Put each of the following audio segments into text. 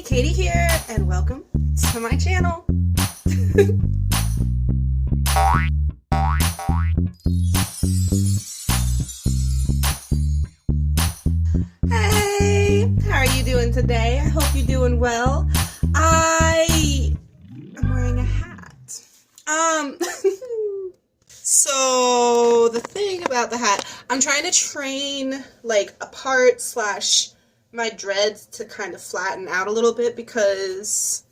Katie here, and welcome to my channel. Hey, how are you doing today? I hope you're doing well. I'm wearing a hat. So the thing about the hat, I'm trying to train like a part slash my dreads to kind of flatten out a little bit because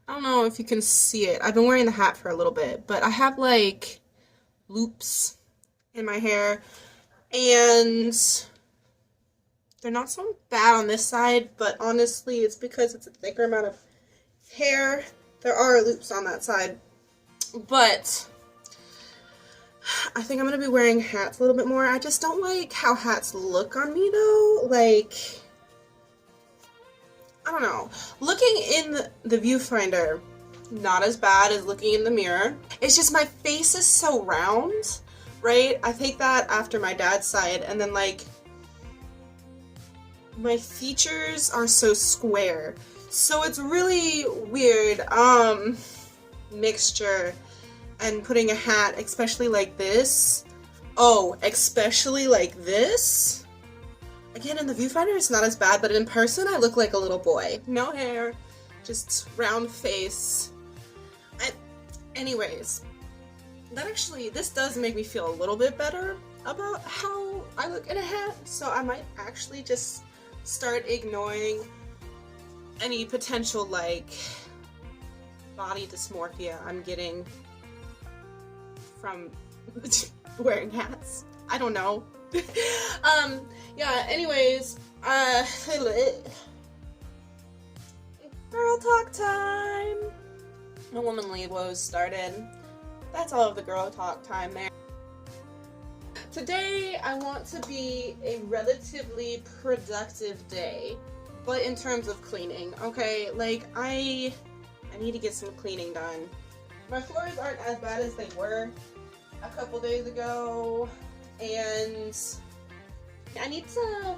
I don't know if you can see it. I've been wearing the hat for a little bit, but I have like loops in my hair and they're not so bad on this side, but honestly it's because it's a thicker amount of hair. There are loops on that side, but I think I'm going to be wearing hats a little bit more. I just don't like how hats look on me though. Like, I don't know. Looking in the viewfinder, not as bad as looking in the mirror. It's just my face is so round, right? I take that after my dad's side, and then like my features are so square. So it's really weird mixture. And putting a hat, especially like this. Oh, especially like this. Again, in the viewfinder, it's not as bad, but in person, I look like a little boy. No hair, just round face. Anyways, this does make me feel a little bit better about how I look in a hat, so I might actually just start ignoring any potential, like, body dysmorphia I'm getting from wearing hats. I don't know. Yeah, anyways, girl talk time. The womanly woes started. That's all of the girl talk time there. Today, I want to be a relatively productive day, but in terms of cleaning, okay? Like, I need to get some cleaning done. My floors aren't as bad as they were a couple days ago, and I need to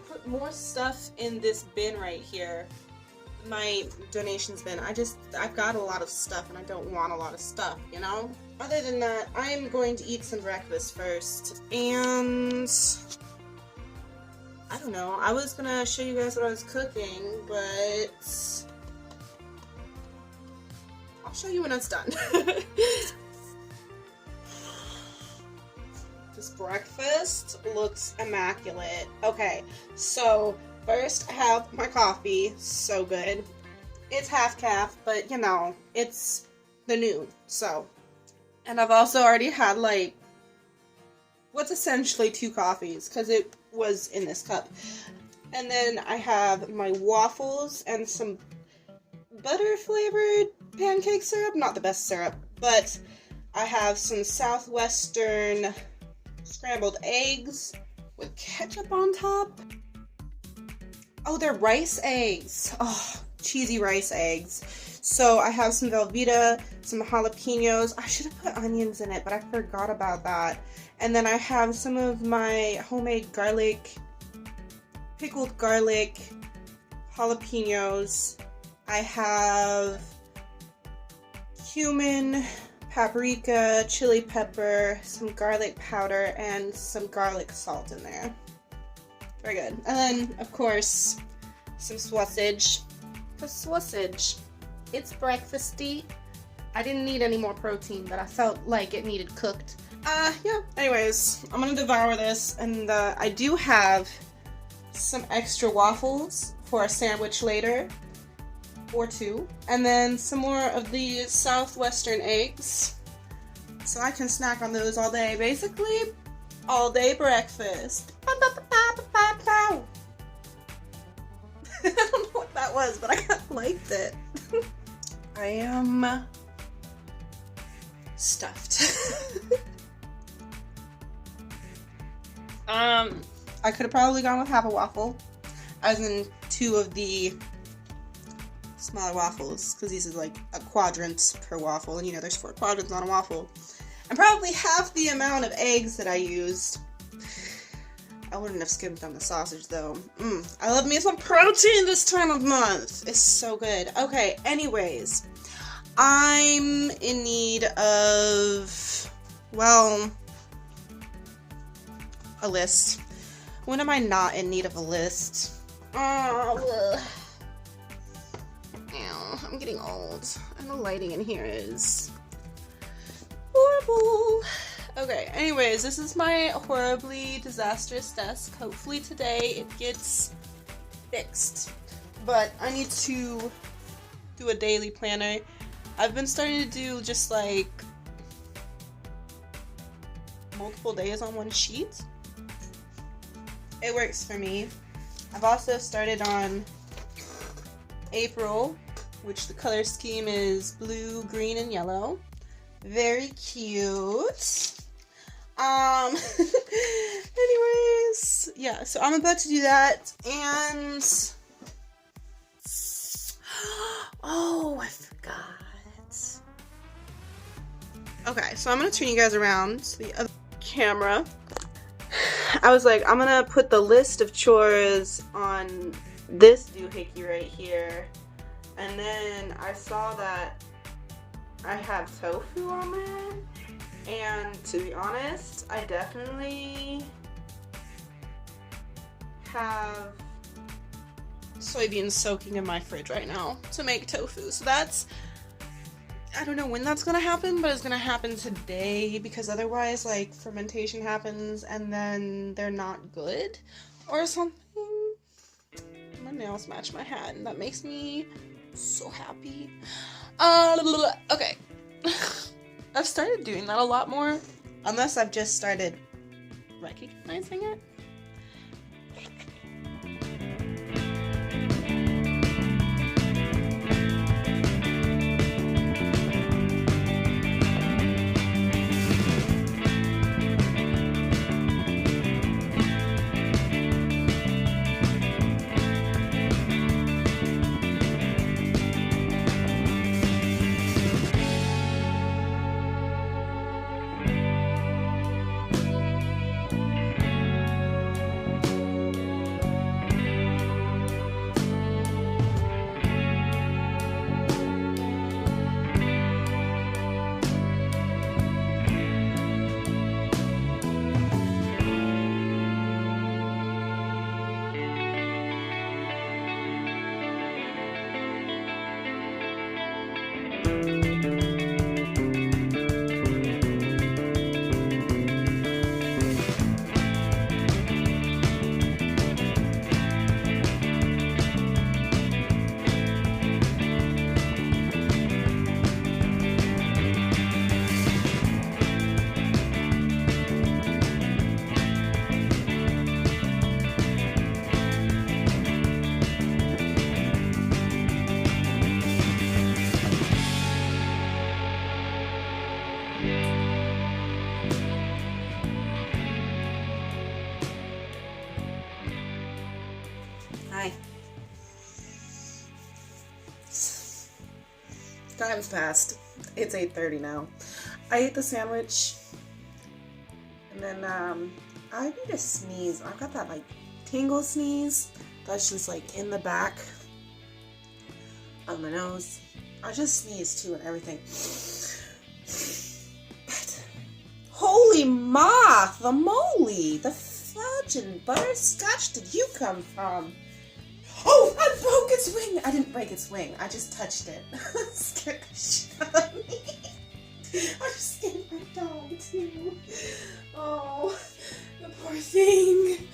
put more stuff in this bin right here, my donations bin. I've got a lot of stuff and I don't want a lot of stuff, you know? Other than that, I'm going to eat some breakfast first, and I don't know, I was gonna show you guys what I was cooking, but I'll show you when it's done. This breakfast looks immaculate. Okay, so first I have my coffee. So good. It's half calf, but you know, it's the noon, so. And I've also already had like what's essentially 2 coffees because it was in this cup. And then I have my waffles and some butter flavored pancake syrup. Not the best syrup, but I have some Southwestern scrambled eggs with ketchup on top. Oh, they're rice eggs. Oh, cheesy rice eggs. So I have some Velveeta, some jalapenos. I should have put onions in it, but I forgot about that. And then I have some of my homemade pickled garlic, jalapenos. I have cumin, paprika, chili pepper, some garlic powder, and some garlic salt in there. Very good. And then, of course, some sausage. The sausage. It's breakfasty. I didn't need any more protein, but I felt like it needed cooked. Yeah. Anyways, I'm gonna devour this, and I do have some extra waffles for a sandwich later. Or 2, and then some more of the Southwestern eggs, so I can snack on those all day. Basically, all day breakfast. I don't know what that was, but I kind of liked it. I am stuffed. I could have probably gone with half a waffle, as in 2 of the smaller waffles, because these is like a quadrant per waffle, and you know there's 4 quadrants on a waffle, and probably half the amount of eggs that I used. I wouldn't have skipped on the sausage though. I love me some protein this time of month. It's so good. Okay, anyways. I'm in need of, well, a list. When am I not in need of a list? Oh, ew, I'm getting old. And the lighting in here is horrible. Okay, anyways, this is my horribly disastrous desk. Hopefully today it gets fixed. But I need to do a daily planner. I've been starting to do just like multiple days on one sheet. It works for me. I've also started on April, which the color scheme is blue, green, and yellow. Very cute. Anyways, yeah, so I'm about to do that, and oh, I forgot. Okay, so I'm gonna turn you guys around to the other camera. I was like, I'm gonna put the list of chores on this doohickey right here, and then I saw that I have tofu on there, and to be honest, I definitely have soybeans soaking in my fridge right now to make tofu. So that's, I don't know when that's gonna happen, but it's gonna happen today, because otherwise like fermentation happens and then they're not good or something. My nails match my hat and that makes me so happy. Okay. I've started doing that a lot more, unless I've just started recognizing it. Hi. Time's passed. It's 8:30 now. I ate the sandwich, and then I need to sneeze. I've got that like tingle sneeze that's just like in the back of my nose. I just sneezed too and everything. But holy moth, the moly, the fudge and butterscotch did you come from? Oh, I broke its wing! I didn't break its wing. I just touched it. Scared the shit out of me. I just scared my dog too. Oh, the poor thing.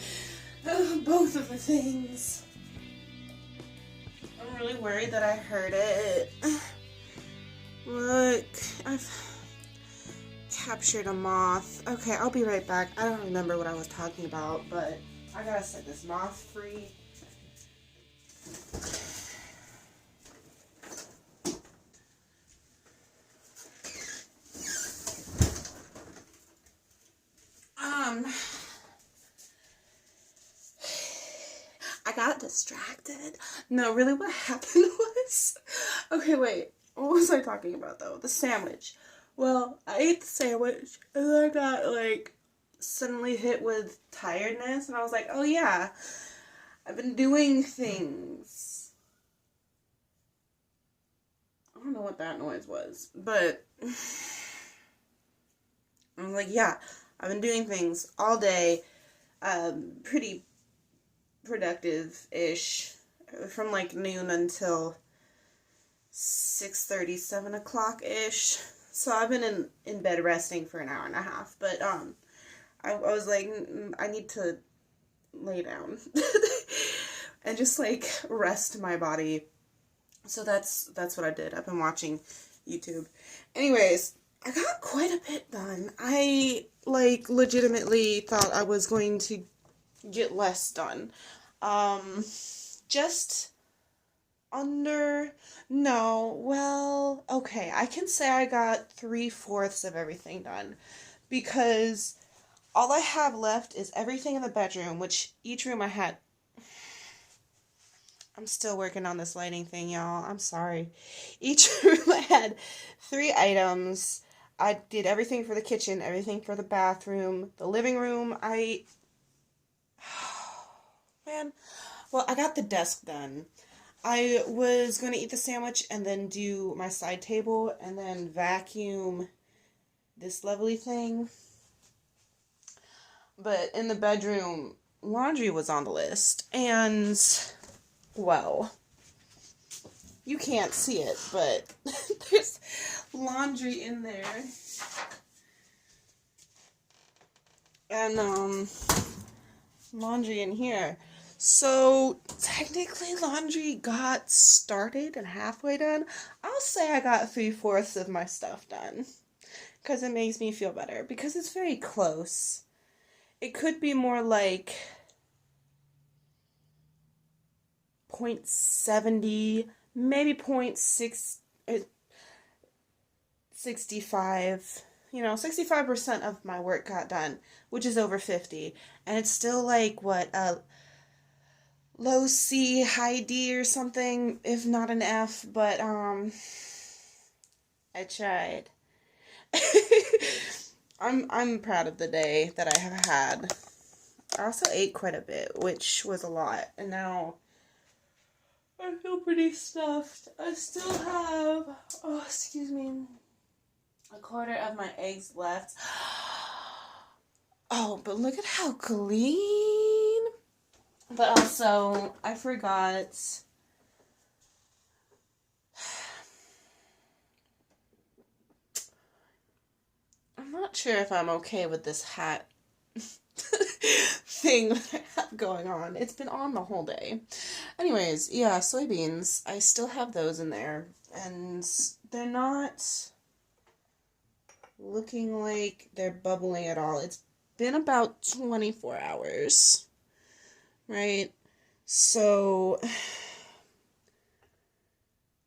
Both of the things. I'm really worried that I hurt it. Look, I've captured a moth. Okay, I'll be right back. I don't remember what I was talking about, but I gotta set this moth free. I got distracted. No, really what happened was, okay, wait, what was I talking about though? The sandwich. Well, I ate the sandwich and then I got like suddenly hit with tiredness, and I was like, oh yeah, I've been doing things. I don't know what that noise was, but I was like, yeah, I've been doing things all day, pretty productive-ish, from like noon until 6:30, 7 o'clock-ish. So I've been in bed resting for an hour and a half, but I was like, I need to lay down and just like rest my body. So that's what I did. I've been watching YouTube. Anyways, I got quite a bit done. I like legitimately thought I was going to get less done. Just under, no, well, okay, I can say I got 3/4 of everything done, because all I have left is everything in the bedroom, which each room I had. I'm still working on this lighting thing, y'all. I'm sorry. Each room I had 3 items. I did everything for the kitchen, everything for the bathroom, the living room. Man. Well, I got the desk done. I was going to eat the sandwich and then do my side table and then vacuum this lovely thing. But in the bedroom, laundry was on the list. And, well, you can't see it, but there's laundry in there. And, laundry in here. So, technically, laundry got started and halfway done. I'll say I got 3/4 of my stuff done, because it makes me feel better, because it's very close. It could be more like 0.70, maybe 0.65. 65% of my work got done, which is over 50. And it's still like, what, low C, high D or something, if not an F, but, I tried. I'm proud of the day that I have had. I also ate quite a bit, which was a lot, and now I feel pretty stuffed. I still have, oh, excuse me, 1/4 of my eggs left. Oh, but look at how clean. But also, I forgot. I'm not sure if I'm okay with this hat thing that I have going on. It's been on the whole day. Anyways, yeah, soybeans. I still have those in there. And they're not looking like they're bubbling at all. It's been about 24 hours. Right? So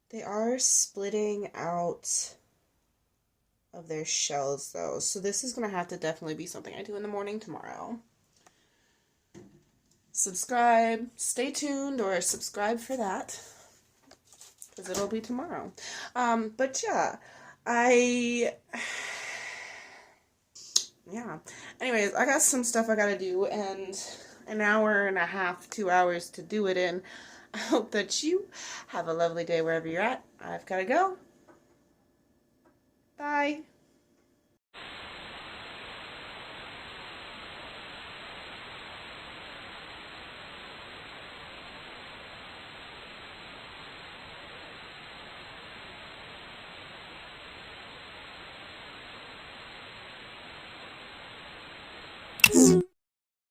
they are splitting out of their shells though. So this is going to have to definitely be something I do in the morning tomorrow. Subscribe, stay tuned, or subscribe for that, because it'll be tomorrow. But yeah, yeah. Anyways, I got some stuff I gotta do, and an hour and a half, 2 hours to do it in. I hope that you have a lovely day wherever you're at. I've gotta go. Bye.